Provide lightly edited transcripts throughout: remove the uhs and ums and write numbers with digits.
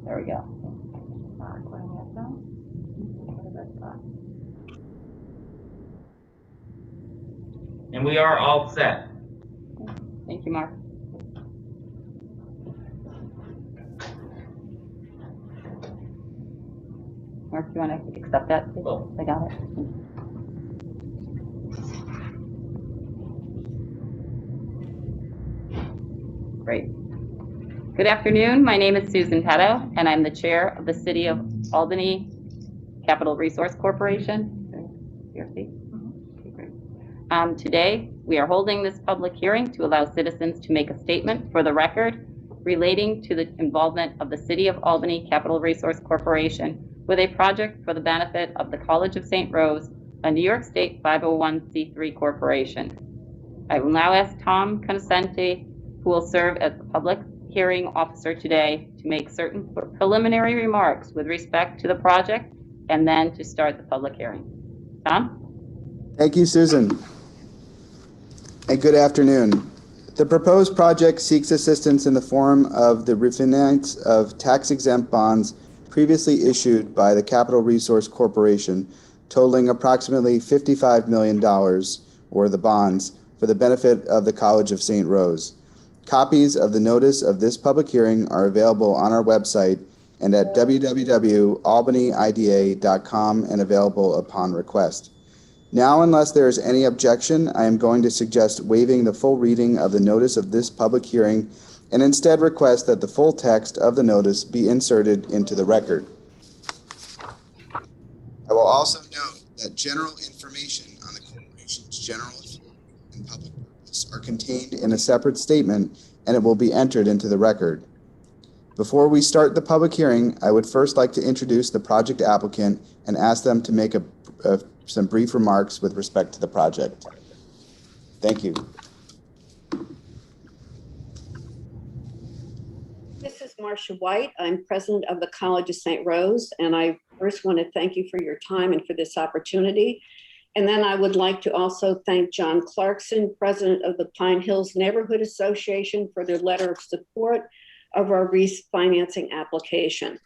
There we go. And we are all set. Thank you, Mark. Mark, do you want to accept that? Cool. I got it. Great. Good afternoon. My name is Susan Petto, and I'm the chair of the City of Albany Capital Resource Corporation. CRC. Okay, great. Today, we are holding this public hearing to allow citizens to make a statement for the record relating to the involvement of the City of Albany Capital Resource Corporation with a project for the benefit of the College of St. Rose, a New York State 501c3 corporation. I will now ask Tom Consenti, who will serve as the public hearing officer today, to make certain preliminary remarks with respect to the project and then to start the public hearing. Tom? Thank you, Susan. And good afternoon. The proposed project seeks assistance in the form of the refinance of tax-exempt bonds previously issued by the Capital Resource Corporation, totaling approximately $55 million, or the bonds, for the benefit of the College of St. Rose. Copies of the notice of this public hearing are available on our website and at www.albanyida.com and available upon request. Now, unless there is any objection, I am going to suggest waiving the full reading of the notice of this public hearing and instead request that the full text of the notice be inserted into the record. I will also note that general information on the corporation's general and public purpose are contained in a separate statement, and it will be entered into the record. Before we start the public hearing, I would first like to introduce the project applicant and ask them to make some brief remarks with respect to the project. Thank you. This is Marcia White. I'm president of the College of St. Rose, and I first want to thank you for your time and for this opportunity. And then I would like to also thank John Clarkson, president of the Pine Hills Neighborhood Association, for their letter of support of our refinancing application.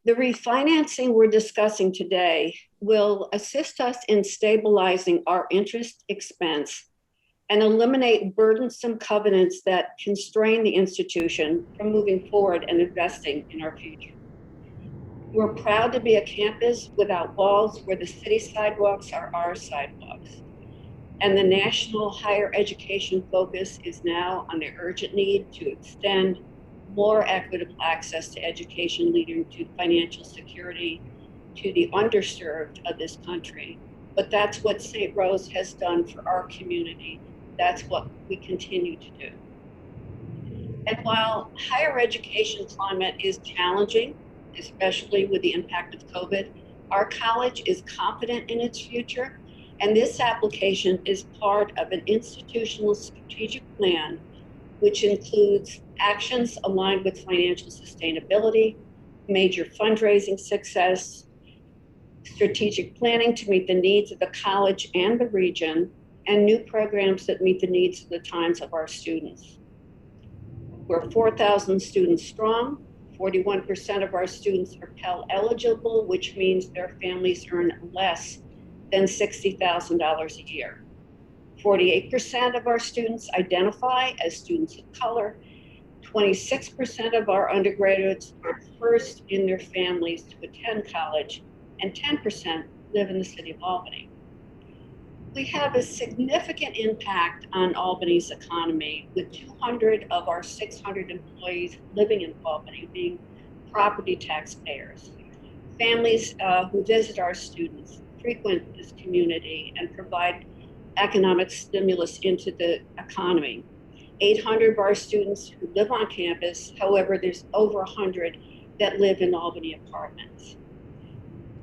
The refinancing we're discussing today will assist us in stabilizing our interest expense and eliminate burdensome covenants that constrain the institution from moving forward and investing in our future. We're proud to be a campus without walls, where the city sidewalks are our sidewalks. And the national higher education focus is now on the urgent need to extend more equitable access to education, leading to financial security to the underserved of this country. But that's what St. Rose has done for our community. That's what we continue to do. And while higher education climate is challenging, especially with the impact of COVID, our college is confident in its future. And this application is part of an institutional strategic plan, which includes actions aligned with financial sustainability, major fundraising success, strategic planning to meet the needs of the college and the region, and new programs that meet the needs of the times of our students. We're 4,000 students strong. 41% of our students are Pell eligible, which means their families earn less than $60,000 a year. 48% of our students identify as students of color. 26% of our undergraduates are first in their families to attend college, and 10% live in the city of Albany. We have a significant impact on Albany's economy, with 200 of our 600 employees living in Albany being property taxpayers. Families who visit our students, frequent this community, and provide economic stimulus into the economy. 800 of our students who live on campus, however, there's over 100 that live in Albany apartments.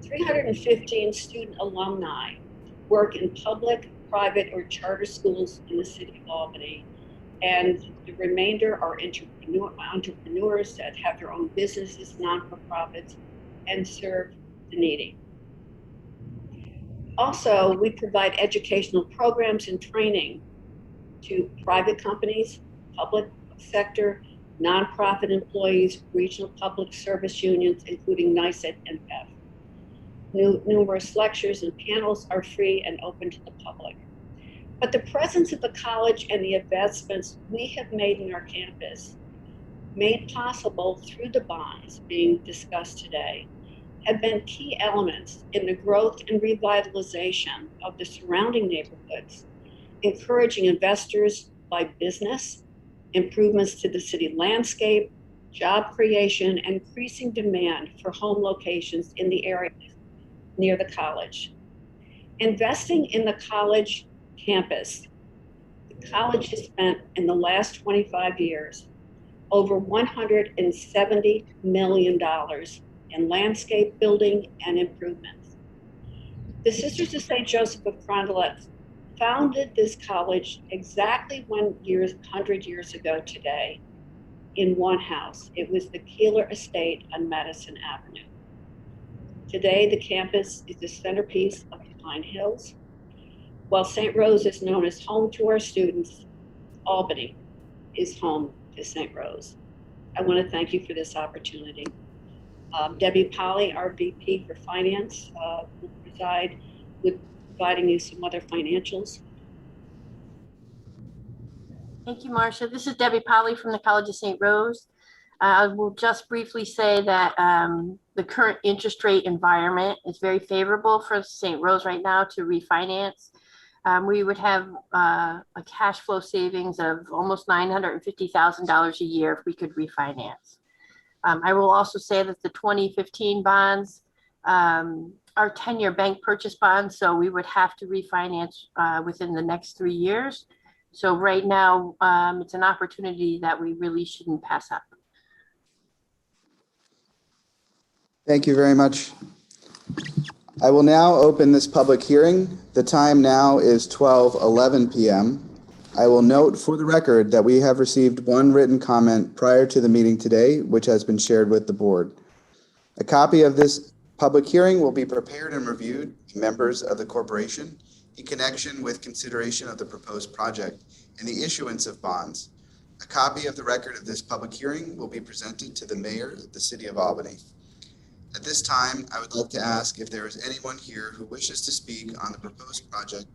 315 student alumni work in public, private, or charter schools in the city of Albany, and the remainder are entrepreneurs that have their own businesses, non-for-profits, and serve the needy. Also, we provide educational programs and training to private companies, public sector, nonprofit employees, regional public service unions, including NICET and PEF. Numerous lectures and panels are free and open to the public. But the presence of the college and the investments we have made in our campus, made possible through the bonds being discussed today, have been key elements in the growth and revitalization of the surrounding neighborhoods, encouraging investors by business, improvements to the city landscape, job creation, and increasing demand for home locations in the area near the college. Investing in the college campus, the college has spent in the last 25 years over $170 million in landscape building and improvements. The Sisters of St. Joseph of Carondelet founded this college exactly 100 years ago today in one house. It was the Keeler Estate on Madison Avenue. Today, the campus is the centerpiece of the Pine Hills. While St. Rose is known as home to our students, Albany is home to St. Rose. I want to thank you for this opportunity. Debbie Polly, our VP for Finance, will preside with providing you some other financials. Thank you, Marcia. This is Debbie Polly from the College of St. Rose. I will just briefly say that the current interest rate environment is very favorable for St. Rose right now to refinance. We would have a cash flow savings of almost $950,000 a year if we could refinance. I will also say that the 2015 bonds are 10-year bank purchase bonds, so we would have to refinance within the next 3 years. So right now, it's an opportunity that we really shouldn't pass up. Thank you very much. I will now open this public hearing. The time now is 12:11 p.m. I will note for the record that we have received one written comment prior to the meeting today, which has been shared with the board. A copy of this public hearing will be prepared and reviewed by members of the corporation in connection with consideration of the proposed project and the issuance of bonds. A copy of the record of this public hearing will be presented to the mayor of the city of Albany. At this time, I would like to ask if there is anyone here who wishes to speak on the proposed project,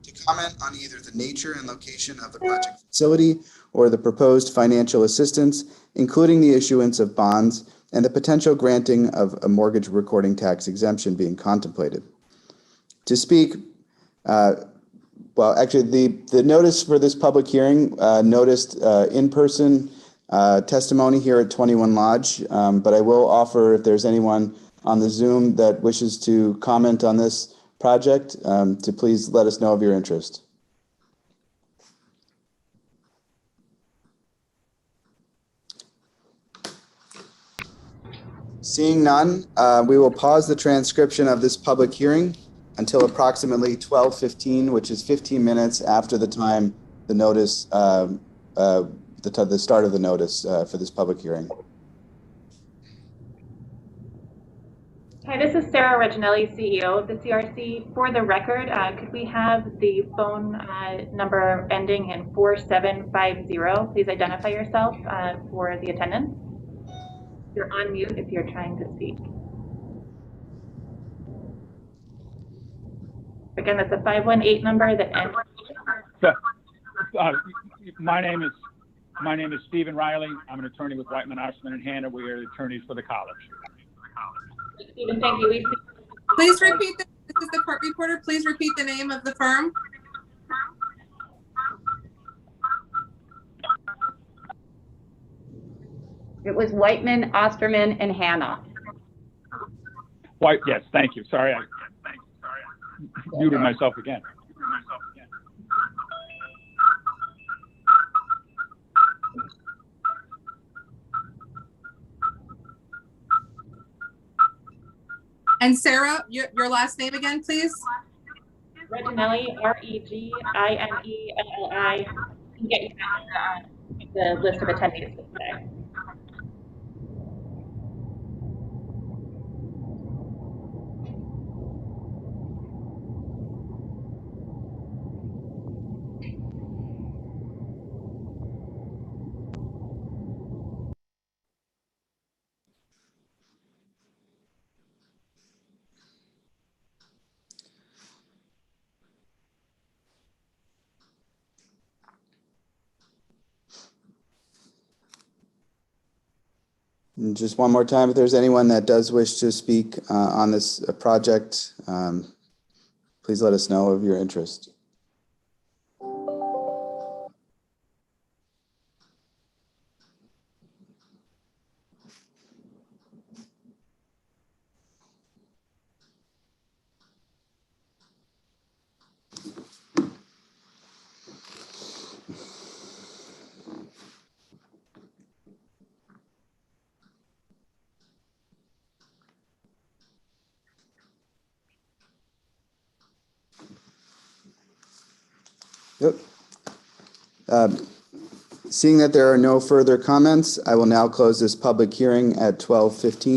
to comment on either the nature and location of the project facility or the proposed financial assistance, including the issuance of bonds and the potential granting of a mortgage recording tax exemption being contemplated. To speak, well, actually, the notice for this public hearing noticed in-person testimony here at 21 Lodge, but I will offer, if there's anyone on the Zoom that wishes to comment on this project, to please let us know of your interest. Seeing none, we will pause the transcription of this public hearing until approximately 12:15, which is 15 minutes after the time the notice, the start of the notice for this public hearing. Hi, this is Sarah Reginelli, CEO of the CRC. For the record, could we have the phone number ending in 4750? Please identify yourself for the attendance. You're on mute if you're trying to speak. Again, that's a 518 number that ends. My name is Stephen Riley. I'm an attorney with Whiteman, Osman and Hanna. We are the attorneys for the college. Stephen, thank you. Please repeat this is the court reporter. Please repeat the name of the firm. It was Whiteman, Osterman, and Hanna. White, yes, thank you. Sorry, I muted myself again. And Sarah, your last name again, please. Reginelli, R-E-G-I-N-E-L-L-I. Can get you the list of attendees for today. And just one more time, if there's anyone that does wish to speak on this project, please let us know of your interest. Yep. Seeing that there are no further comments, I will now close this public hearing at 12:15.